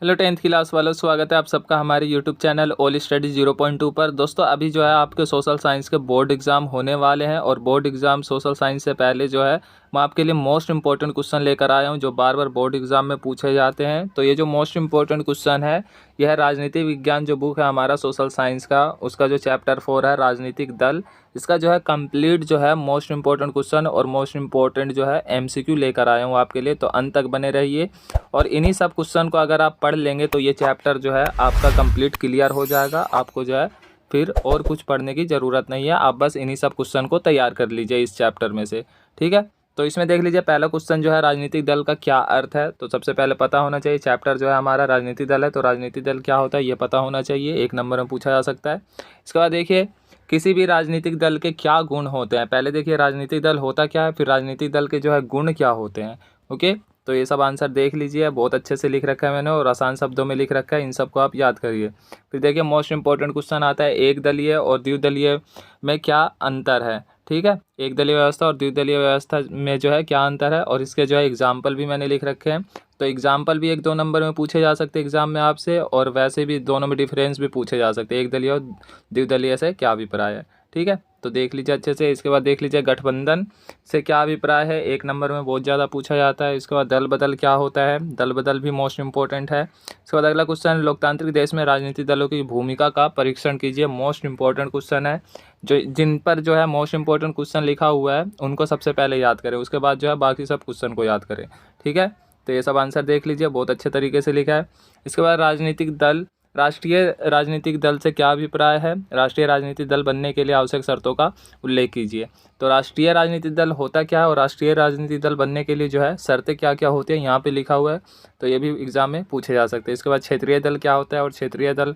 Hello 10th class वालों, स्वागत है आप सबका हमारे यूट्यूब चैनल ओली स्टडी 0.2 पर। दोस्तों अभी जो है आपके सोशल साइंस के बोर्ड एग्ज़ाम होने वाले हैं और बोर्ड एग्ज़ाम सोशल साइंस से पहले जो है मैं आपके लिए मोस्ट इंपॉर्टेंट क्वेश्चन लेकर आया हूं जो बार बार बोर्ड एग्ज़ाम में पूछे जाते हैं। तो ये जो मोस्ट इंपॉर्टेंट क्वेश्चन है यह है राजनीति विज्ञान जो बुक है हमारा सोशल साइंस का, उसका जो चैप्टर 4 है राजनीतिक दल, इसका जो है कंप्लीट जो है मोस्ट इंपॉर्टेंट क्वेश्चन और मोस्ट इंपॉर्टेंट जो है एमसीक्यू लेकर आया हूँ आपके लिए। तो अंत तक बने रहिए और इन्हीं सब क्वेश्चन को अगर आप पढ़ लेंगे तो ये चैप्टर जो है आपका कंप्लीट क्लियर हो जाएगा। आपको जो है फिर और कुछ पढ़ने की ज़रूरत नहीं है, आप बस इन्हीं सब क्वेश्चन को तैयार कर लीजिए इस चैप्टर में से। ठीक है, तो इसमें देख लीजिए पहला क्वेश्चन जो है राजनीतिक दल का क्या अर्थ है। तो सबसे पहले पता होना चाहिए, चैप्टर जो है हमारा राजनीतिक दल है तो राजनीतिक दल क्या होता है ये पता होना चाहिए, 1 नंबर में पूछा जा सकता है। इसके बाद देखिए किसी भी राजनीतिक दल के क्या गुण होते हैं। पहले देखिए राजनीतिक दल होता क्या है, फिर राजनीतिक दल के जो है गुण क्या होते हैं। ओके, तो ये सब आंसर देख लीजिए, बहुत अच्छे से लिख रखा है मैंने और आसान शब्दों में लिख रखा है, इन सबको आप याद करिए। फिर देखिए मोस्ट इंपॉर्टेंट क्वेश्चन आता है एक दलीय और द्विदलीय में क्या अंतर है। ठीक है, एक दलीय व्यवस्था और द्विदलीय व्यवस्था में जो है क्या अंतर है और इसके जो है एग्जाम्पल भी मैंने लिख रखे हैं। तो एग्जाम्पल भी 1-2 नंबर में पूछे जा सकते हैं एग्जाम में आपसे, और वैसे भी दोनों में डिफरेंस भी पूछे जा सकते हैं, एक दलीय और द्विदलीय से क्या अभिप्राय है। ठीक है, तो देख लीजिए अच्छे से। इसके बाद देख लीजिए गठबंधन से क्या अभिप्राय है, 1 नंबर में बहुत ज़्यादा पूछा जाता है। इसके बाद दल बदल क्या होता है, दल बदल भी मोस्ट इंपॉर्टेंट है। इसके बाद अगला क्वेश्चन, लोकतांत्रिक देश में राजनीतिक दलों की भूमिका का परीक्षण कीजिए, मोस्ट इंपॉर्टेंट क्वेश्चन है। जो जिन पर जो है मोस्ट इंपॉर्टेंट क्वेश्चन लिखा हुआ है उनको सबसे पहले याद करें, उसके बाद जो है बाकी सब क्वेश्चन को याद करें। ठीक है, तो ये सब आंसर देख लीजिए, बहुत अच्छे तरीके से लिखा है। इसके बाद राजनीतिक दल, राष्ट्रीय राजनीतिक दल से क्या अभिप्राय है, राष्ट्रीय राजनीतिक दल बनने के लिए आवश्यक शर्तों का उल्लेख कीजिए। तो राष्ट्रीय राजनीतिक दल होता क्या है और राष्ट्रीय राजनीतिक दल बनने के लिए जो है शर्तें क्या क्या होती है यहाँ पे लिखा हुआ है, तो ये भी एग्जाम में पूछे जा सकते हैं। इसके बाद क्षेत्रीय दल क्या होता है और क्षेत्रीय दल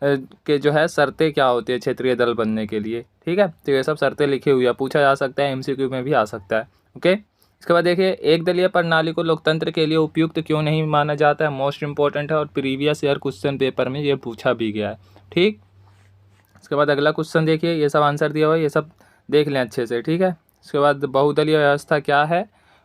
के जो है शर्तें क्या होती है क्षेत्रीय दल बनने के लिए। ठीक है, तो ये सब शर्तें लिखी हुई है, पूछा जा सकता है, एमसीक्यू में भी आ सकता है। ओके, इसके बाद देखिए एक दलीय प्रणाली को लोकतंत्र के लिए उपयुक्त क्यों नहीं माना जाता है, मोस्ट इंपॉर्टेंट है और प्रीवियस ईयर क्वेश्चन पेपर में ये पूछा भी गया है। ठीक, इसके बाद अगला क्वेश्चन देखिए, ये सब आंसर दिया हुआ है, ये सब देख लें अच्छे से। ठीक है, इसके बाद बहुदलीय व्यवस्था क्या है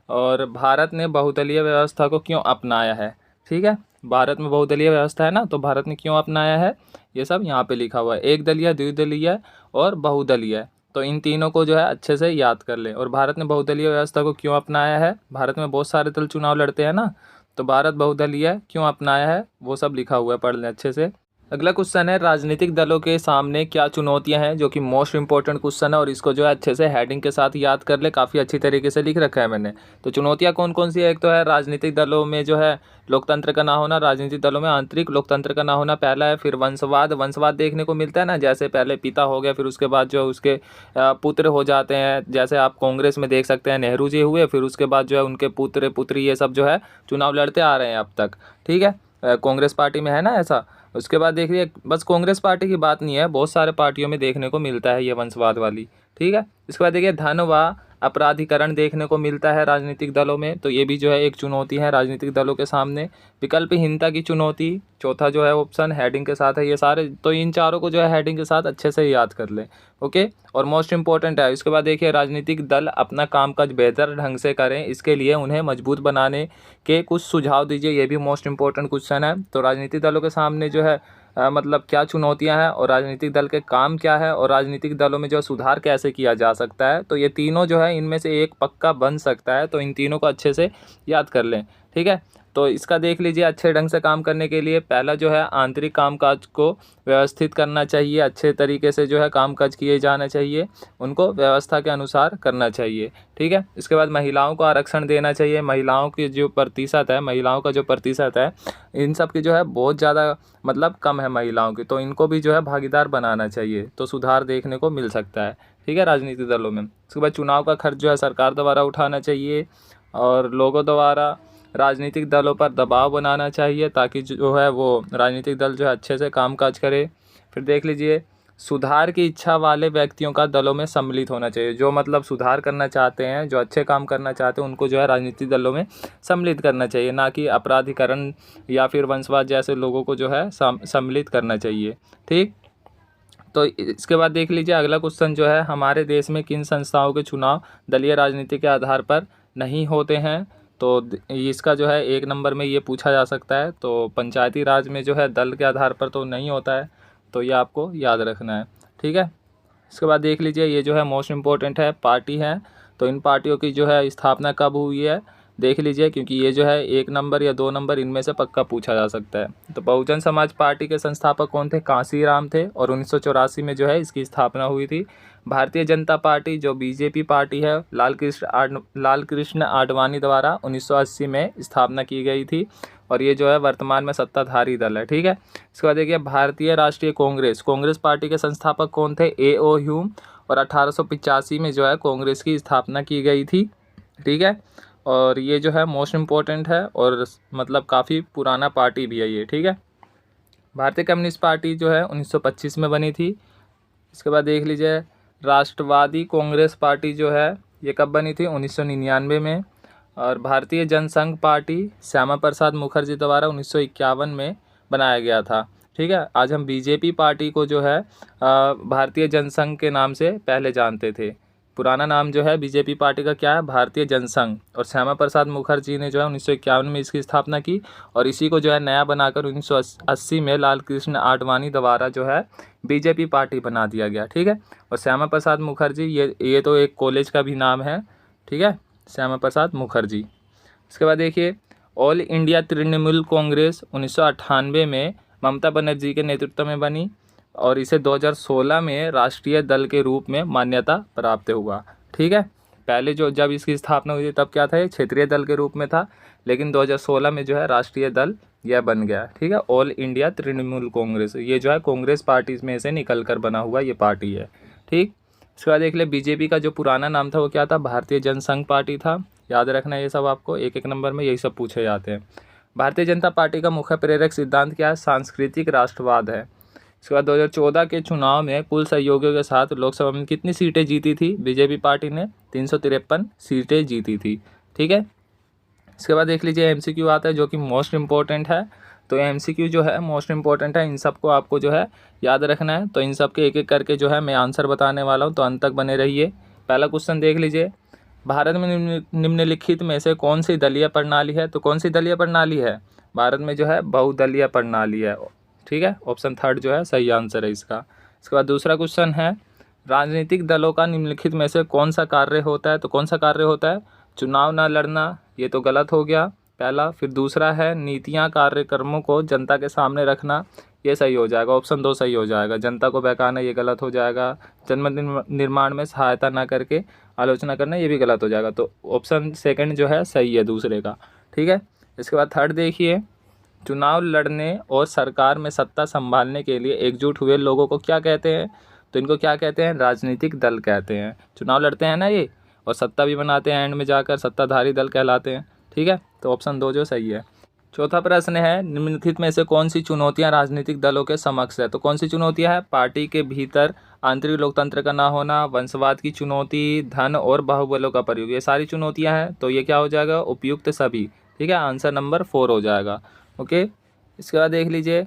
और भारत ने बहुदलीय व्यवस्था को क्यों अपनाया है। ठीक है, भारत में बहुदलीय व्यवस्था है ना, तो भारत ने क्यों अपनाया है ये सब यहाँ पे लिखा हुआ है, एक दलीय, द्विदलीय और बहुदलीय। तो इन तीनों को जो है अच्छे से याद कर लें। और भारत ने बहुदलीय व्यवस्था को क्यों अपनाया है, भारत में बहुत सारे दल चुनाव लड़ते हैं ना, तो भारत बहुदलीय क्यों अपनाया है वो सब लिखा हुआ है, पढ़ लें अच्छे से। अगला क्वेश्चन है राजनीतिक दलों के सामने क्या चुनौतियां हैं, जो कि मोस्ट इंपॉर्टेंट क्वेश्चन है और इसको जो है अच्छे से हेडिंग के साथ याद कर ले, काफ़ी अच्छी तरीके से लिख रखा है मैंने। तो चुनौतियां कौन कौन सी है, एक तो है राजनीतिक दलों में जो है लोकतंत्र का ना होना, राजनीतिक दलों में आंतरिक लोकतंत्र का ना होना पहला है। फिर वंशवाद, वंशवाद देखने को मिलता है ना, जैसे पहले पिता हो गया फिर उसके बाद जो उसके पुत्र हो जाते हैं, जैसे आप कांग्रेस में देख सकते हैं नेहरू जी हुए, फिर उसके बाद जो है उनके पुत्र पुत्री ये सब जो है चुनाव लड़ते आ रहे हैं अब तक। ठीक है, कांग्रेस पार्टी में है ना ऐसा। उसके बाद देखिए बस कांग्रेस पार्टी की बात नहीं है, बहुत सारे पार्टियों में देखने को मिलता है ये वंशवाद वाली। ठीक है, इसके बाद देखिए धन व अपराधीकरण देखने को मिलता है राजनीतिक दलों में, तो ये भी जो है एक चुनौती है राजनीतिक दलों के सामने। विकल्पहीनता की चुनौती चौथा जो है ऑप्शन हेडिंग के साथ है ये सारे, तो इन चारों को जो है हेडिंग के साथ अच्छे से याद कर लें। ओके, और मोस्ट इंपॉर्टेंट है। इसके बाद देखिए राजनीतिक दल अपना कामकाज बेहतर ढंग से करें, इसके लिए उन्हें मजबूत बनाने के कुछ सुझाव दीजिए, ये भी मोस्ट इंपॉर्टेंट क्वेश्चन है। तो राजनीतिक दलों के सामने जो है मतलब क्या चुनौतियां हैं और राजनीतिक दल के काम क्या है और राजनीतिक दलों में जो सुधार कैसे किया जा सकता है, तो ये तीनों जो है इनमें से एक पक्का बन सकता है, तो इन तीनों को अच्छे से याद कर लें। ठीक है, तो इसका देख लीजिए अच्छे ढंग से काम करने के लिए पहला जो है आंतरिक कामकाज को व्यवस्थित करना चाहिए, अच्छे तरीके से जो है कामकाज किए जाना चाहिए, उनको व्यवस्था के अनुसार करना चाहिए। ठीक है, इसके बाद महिलाओं को आरक्षण देना चाहिए, महिलाओं की जो प्रतिशत है, महिलाओं का जो प्रतिशत है इन सब की जो है बहुत ज़्यादा मतलब कम है महिलाओं की, तो इनको भी जो है भागीदार बनाना चाहिए, तो सुधार देखने को मिल सकता है। ठीक है, राजनीतिक दलों में। इसके बाद चुनाव का खर्च जो है सरकार द्वारा उठाना चाहिए और लोगों द्वारा राजनीतिक दलों पर दबाव बनाना चाहिए ताकि जो है वो राजनीतिक दल जो है अच्छे से कामकाज करे। फिर देख लीजिए सुधार की इच्छा वाले व्यक्तियों का दलों में सम्मिलित होना चाहिए, जो मतलब सुधार करना चाहते हैं, जो अच्छे काम करना चाहते हैं, उनको जो है राजनीतिक दलों में सम्मिलित करना चाहिए, ना कि अपराधीकरण या फिर वंशवाद जैसे लोगों को जो है सम्मिलित करना चाहिए। ठीक, तो इसके बाद देख लीजिए अगला क्वेश्चन जो है हमारे देश में किन संस्थाओं के चुनाव दलीय राजनीति के आधार पर नहीं होते हैं। तो इसका जो है 1 नंबर में ये पूछा जा सकता है। तो पंचायती राज में जो है दल के आधार पर तो नहीं होता है, तो ये आपको याद रखना है, ठीक है। इसके बाद देख लीजिए, ये जो है मोस्ट इम्पोर्टेंट है, पार्टी है। तो इन पार्टियों की जो है स्थापना कब हुई है देख लीजिए, क्योंकि ये जो है 1 नंबर या 2 नंबर इनमें से पक्का पूछा जा सकता है। तो बहुजन समाज पार्टी के संस्थापक कौन थे? कांसीराम थे, और 1984 में जो है इसकी स्थापना हुई थी। भारतीय जनता पार्टी जो बीजेपी पार्टी है, लाल कृष्ण आडवाणी द्वारा 1980 में स्थापना की गई थी, और ये जो है वर्तमान में सत्ताधारी दल है, ठीक है। इसके बाद देखिए, भारतीय राष्ट्रीय कांग्रेस पार्टी के संस्थापक कौन थे? A.O. ह्यूम, और 1885 में जो है कांग्रेस की स्थापना की गई थी, ठीक है। और ये जो है मोस्ट इम्पोर्टेंट है, और मतलब काफ़ी पुराना पार्टी भी है ये, ठीक है। भारतीय कम्युनिस्ट पार्टी जो है 1925 में बनी थी। इसके बाद देख लीजिए, राष्ट्रवादी कांग्रेस पार्टी जो है ये कब बनी थी? 1999 में। और भारतीय जनसंघ पार्टी श्यामा प्रसाद मुखर्जी द्वारा 1951 में बनाया गया था, ठीक है। आज हम बीजेपी पार्टी को जो है भारतीय जनसंघ के नाम से पहले जानते थे। पुराना नाम जो है बीजेपी पार्टी का क्या है? भारतीय जनसंघ। और श्यामा प्रसाद मुखर्जी ने जो है 1951 में इसकी स्थापना की, और इसी को जो है नया बनाकर 1980 में लाल कृष्ण आडवाणी द्वारा जो है बीजेपी पार्टी बना दिया गया, ठीक है। और श्यामा प्रसाद मुखर्जी ये तो एक कॉलेज का भी नाम है, ठीक है, श्यामा प्रसाद मुखर्जी। इसके बाद देखिए, ऑल इंडिया तृणमूल कांग्रेस 1998 में ममता बनर्जी के नेतृत्व में बनी, और इसे 2016 में राष्ट्रीय दल के रूप में मान्यता प्राप्त हुआ, ठीक है। पहले जब इसकी स्थापना हुई थी तब क्या था? ये क्षेत्रीय दल के रूप में था, लेकिन 2016 में जो है राष्ट्रीय दल यह बन गया, ठीक है। ऑल इंडिया तृणमूल कांग्रेस, ये जो है कांग्रेस पार्टी में से निकल कर बना हुआ ये पार्टी है, ठीक। इसके बाद देख ले, बीजेपी का जो पुराना नाम था वो क्या था? भारतीय जनसंघ पार्टी था। याद रखना ये सब आपको, 1-1 नंबर में यही सब पूछे जाते हैं। भारतीय जनता पार्टी का मुख्य प्रेरक सिद्धांत क्या है? सांस्कृतिक राष्ट्रवाद है। इसके बाद 2014 के चुनाव में कुल सहयोगियों के साथ लोकसभा में कितनी सीटें जीती थी? बीजेपी पार्टी ने 353 सीटें जीती थी, ठीक है। इसके बाद देख लीजिए, MCQ आता है जो कि मोस्ट इम्पोर्टेंट है। तो MCQ जो है मोस्ट इम्पोर्टेंट है, इन सबको आपको जो है याद रखना है। तो इन सब के 1-1 करके जो है मैं आंसर बताने वाला हूँ, तो अंत तक बने रहिए। पहला क्वेश्चन देख लीजिए, भारत में निम्नलिखित में से कौन सी दलीय प्रणाली है? तो कौन सी दलीय प्रणाली है? भारत में जो है बहुदलीय प्रणाली है, ठीक है। ऑप्शन 3 जो है सही आंसर है इसका। इसके बाद दूसरा क्वेश्चन है, राजनीतिक दलों का निम्नलिखित में से कौन सा कार्य होता है? तो कौन सा कार्य होता है? चुनाव न लड़ना, ये तो गलत हो गया पहला। फिर दूसरा है नीतियाँ कार्यक्रमों को जनता के सामने रखना, ये सही हो जाएगा, ऑप्शन 2 सही हो जाएगा। जनता को बहकाना ये गलत हो जाएगा। जन्म निर्माण में सहायता ना करके आलोचना करना, ये भी गलत हो जाएगा। तो ऑप्शन 2 जो है सही है दूसरे का, ठीक है। इसके बाद 3 देखिए, चुनाव लड़ने और सरकार में सत्ता संभालने के लिए एकजुट हुए लोगों को क्या कहते हैं? तो इनको क्या कहते हैं? राजनीतिक दल कहते हैं। चुनाव लड़ते हैं ना ये, और सत्ता भी बनाते हैं, एंड में जाकर सत्ताधारी दल कहलाते हैं, ठीक है। तो ऑप्शन 2 जो सही है। चौथा प्रश्न है, निम्नलिखित में से कौन सी चुनौतियां राजनीतिक दलों के समक्ष है? तो कौन सी चुनौतियां हैं? पार्टी के भीतर आंतरिक लोकतंत्र का ना होना, वंशवाद की चुनौती, धन और बाहुबलों का प्रयोग, ये सारी चुनौतियां हैं। तो ये क्या हो जाएगा? उपयुक्त सभी, ठीक है। आंसर नंबर 4 हो जाएगा, ओके। इसके बाद देख लीजिए,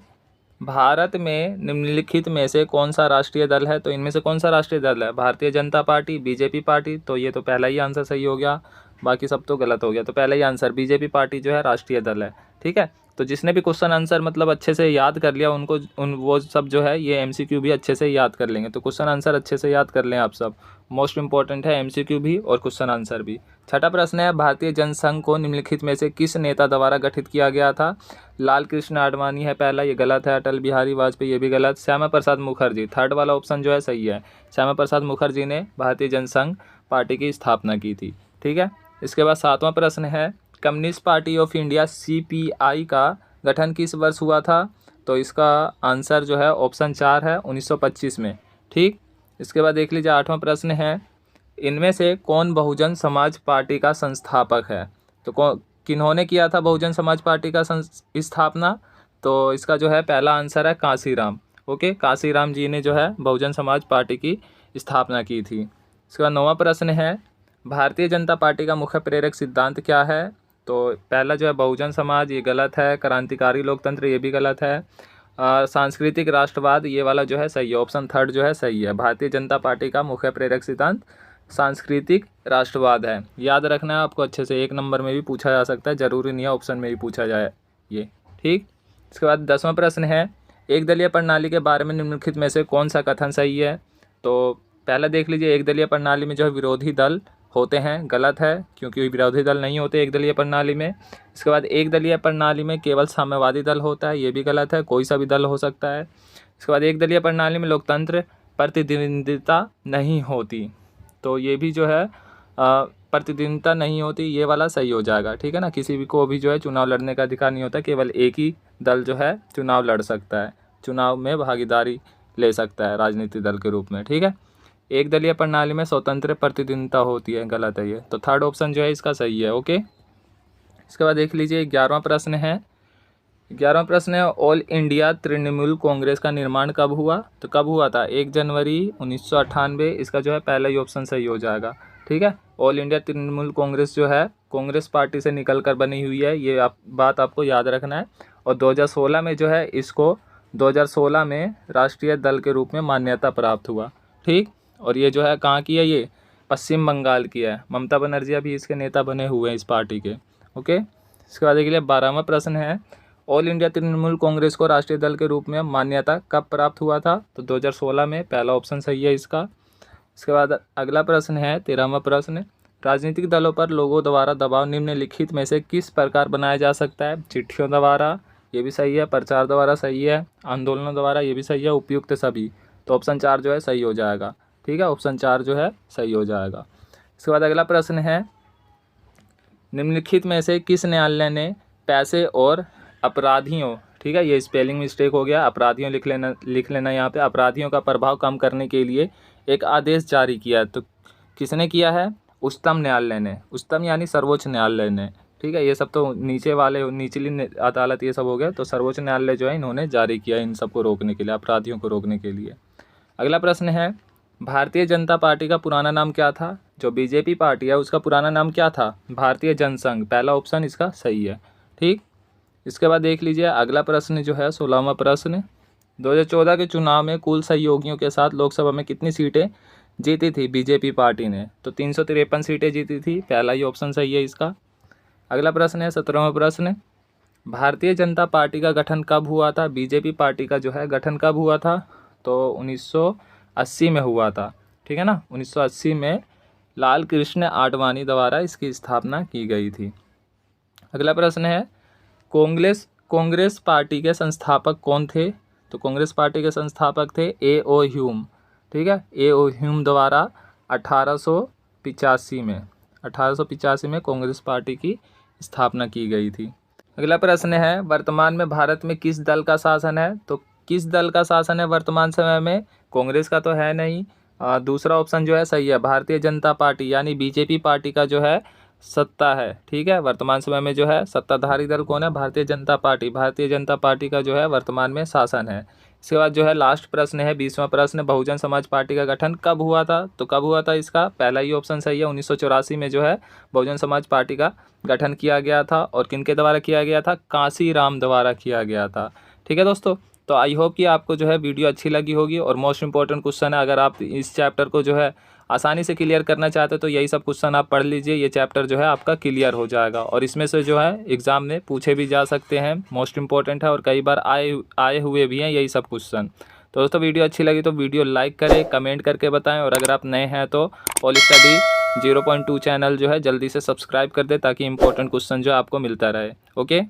भारत में निम्नलिखित में से कौन सा राष्ट्रीय दल है? तो इनमें से कौन सा राष्ट्रीय दल है? Bharatiya Janata party, BJP party. तो ये तो पहला ही आंसर सही हो गया, बाकी सब तो गलत हो गया। तो पहला ही आंसर बीजेपी पार्टी जो है राष्ट्रीय दल है, ठीक है। तो जिसने भी क्वेश्चन आंसर मतलब अच्छे से याद कर लिया, उनको वो सब जो है ये MCQ भी अच्छे से याद कर लेंगे। तो क्वेश्चन आंसर अच्छे से याद कर लें आप सब, मोस्ट इंपॉर्टेंट है MCQ भी और क्वेश्चन आंसर भी। छठा प्रश्न है, भारतीय जनसंघ को निम्नलिखित में से किस नेता द्वारा गठित किया गया था? लाल कृष्ण आडवाणी है पहला, ये गलत है। अटल बिहारी वाजपेयी, ये भी गलत। श्यामा प्रसाद मुखर्जी, 3rd वाला ऑप्शन जो है सही है। श्यामा प्रसाद मुखर्जी ने भारतीय जनसंघ पार्टी की स्थापना की थी, ठीक है। इसके बाद 7वां प्रश्न है, communist party of India CPI का गठन किस वर्ष हुआ था? तो इसका आंसर जो है ऑप्शन 4 है, 1925 में, ठीक। इसके बाद देख लीजिए 8वां प्रश्न है, इनमें से कौन बहुजन समाज पार्टी का संस्थापक है? तो किन्होंने किया था बहुजन समाज पार्टी का स्थापना? तो इसका जो है पहला आंसर है कांसीराम, ओके। कांसीराम जी ने जो है बहुजन समाज पार्टी की स्थापना की थी। इसके बाद 9वां प्रश्न है, भारतीय जनता पार्टी का मुख्य प्रेरक सिद्धांत क्या है? तो पहला जो है बहुजन समाज, ये गलत है। क्रांतिकारी लोकतंत्र, ये भी गलत है। सांस्कृतिक राष्ट्रवाद, ये वाला जो है सही है, ऑप्शन 3 जो है सही है। भारतीय जनता पार्टी का मुख्य प्रेरक सिद्धांत सांस्कृतिक राष्ट्रवाद है। याद रखना है आपको अच्छे से, 1 नंबर में भी पूछा जा सकता है, ज़रूरी नहीं है ऑप्शन में भी पूछा जाए ये, ठीक। इसके बाद 10वां प्रश्न है, एक दलीय प्रणाली के बारे में निम्नलिखित में से कौन सा कथन सही है। तो पहला देख लीजिए, एक दलीय प्रणाली में जो है विरोधी दल होते हैं, गलत है, क्योंकि विरोधी दल नहीं होते एक दलीय प्रणाली में। इसके बाद एक दलीय प्रणाली में केवल साम्यवादी दल होता है, ये भी गलत है, कोई सा भी दल हो सकता है। इसके बाद एक दलीय प्रणाली में लोकतंत्र प्रतिद्वंदिता नहीं होती, तो ये भी जो है प्रतिद्वंदिता नहीं होती, ये वाला सही हो जाएगा, ठीक है ना। किसी भी को भी जो है चुनाव लड़ने का अधिकार नहीं होता, केवल एक ही दल जो है चुनाव लड़ सकता है, चुनाव में भागीदारी ले सकता है राजनीतिक दल के रूप में, ठीक है। एक दलीय प्रणाली में स्वतंत्र प्रतिद्वंदिता होती है, गलत है ये, तो थर्ड ऑप्शन जो है इसका सही है, ओके। इसके बाद देख लीजिए 11वां प्रश्न है। 11वां प्रश्न है, ऑल इंडिया तृणमूल कांग्रेस का निर्माण कब हुआ। तो कब हुआ था, 1 जनवरी 1998, इसका जो है पहला ही ऑप्शन सही हो जाएगा, ठीक है। ऑल इंडिया तृणमूल कांग्रेस जो है कांग्रेस पार्टी से निकल कर बनी हुई है, ये बात आपको याद रखना है। और 2016 में जो है इसको 2016 में राष्ट्रीय दल के रूप में मान्यता प्राप्त हुआ, ठीक। और ये जो है कहाँ की है, ये पश्चिम बंगाल की है। ममता बनर्जी अभी इसके नेता बने हुए हैं इस पार्टी के, ओके। इसके बाद देखिए 12वां प्रश्न है, ऑल इंडिया तृणमूल कांग्रेस को राष्ट्रीय दल के रूप में मान्यता कब प्राप्त हुआ था। तो 2016 में, पहला ऑप्शन सही है इसका। इसके बाद अगला प्रश्न है 13वां प्रश्न, राजनीतिक दलों पर लोगों द्वारा दबाव निम्नलिखित में से किस प्रकार बनाया जा सकता है। चिट्ठियों द्वारा, ये भी सही है, प्रचार द्वारा सही है, आंदोलनों द्वारा, ये भी सही है, उपयुक्त सभी। तो ऑप्शन 4 जो है सही हो जाएगा, ठीक है, ऑप्शन 4 जो है सही हो जाएगा। इसके बाद अगला प्रश्न है, निम्नलिखित में से किस न्यायालय ने पैसे और अपराधियों, ठीक है, ये स्पेलिंग मिस्टेक हो गया, अपराधियों लिख लेना यहाँ पे, अपराधियों का प्रभाव कम करने के लिए एक आदेश जारी किया। तो किसने किया है, उच्चतम न्यायालय ने, उच्चतम यानी सर्वोच्च न्यायालय ने, ठीक है। ये सब तो नीचे वाले, निचली अदालत ये सब हो गया, तो सर्वोच्च न्यायालय जो है इन्होंने जारी किया इन सबको रोकने के लिए, अपराधियों को रोकने के लिए। अगला प्रश्न है, भारतीय जनता पार्टी का पुराना नाम क्या था। जो बीजेपी पार्टी है उसका पुराना नाम क्या था, भारतीय जनसंघ, पहला ऑप्शन इसका सही है, ठीक। इसके बाद देख लीजिए अगला प्रश्न जो है 16वां प्रश्न, 2014 के चुनाव में कुल सहयोगियों के साथ लोकसभा में कितनी सीटें जीती थी बीजेपी पार्टी ने। तो 353 सीटें जीती थी, पहला ही ऑप्शन सही है इसका। अगला प्रश्न है 17वां प्रश्न, भारतीय जनता पार्टी का गठन कब हुआ था। बीजेपी पार्टी का जो है गठन कब हुआ था, तो 1980 में हुआ था, ठीक है ना। 1980 में लाल कृष्ण आडवाणी द्वारा इसकी स्थापना की गई थी। अगला प्रश्न है, कांग्रेस पार्टी के संस्थापक कौन थे। तो कांग्रेस पार्टी के संस्थापक थे A.O. ह्यूम, ठीक है। A.O. ह्यूम द्वारा 1885 में कांग्रेस पार्टी की स्थापना की गई थी। अगला प्रश्न है, वर्तमान में भारत में किस दल का शासन है। तो किस दल का शासन है वर्तमान समय में, कांग्रेस का तो है नहीं। दूसरा ऑप्शन जो है सही है, भारतीय जनता पार्टी यानी बीजेपी पार्टी का जो है सत्ता है, ठीक है। वर्तमान समय में जो है सत्ताधारी दल कौन है, भारतीय जनता पार्टी, भारतीय जनता पार्टी का जो है वर्तमान में शासन है। इसके बाद जो है लास्ट प्रश्न है 20वां प्रश्न, बहुजन समाज पार्टी का गठन कब हुआ था। तो कब हुआ था इसका पहला ही ऑप्शन सही है, 1984 में जो है बहुजन समाज पार्टी का गठन किया गया था। और किनके द्वारा किया गया था, कांसी राम द्वारा किया गया था, ठीक है दोस्तों। तो आई होप कि आपको जो है वीडियो अच्छी लगी होगी। और मोस्ट इंपॉर्टेंट क्वेश्चन है, अगर आप इस चैप्टर को जो है आसानी से क्लियर करना चाहते तो यही सब क्वेश्चन आप पढ़ लीजिए, ये चैप्टर जो है आपका क्लियर हो जाएगा। और इसमें से जो है एग्ज़ाम में पूछे भी जा सकते हैं, मोस्ट इंपॉर्टेंट है, और कई बार आए हुए भी हैं यही सब क्वेश्चन। तो दोस्तों वीडियो अच्छी लगी तो वीडियो लाइक करें, कमेंट करके बताएं। और अगर आप नए हैं तो ऑल स्टडी 0.2 चैनल जो है जल्दी से सब्सक्राइब कर दें, ताकि इंपॉर्टेंट क्वेश्चन जो आपको मिलता रहे, ओके।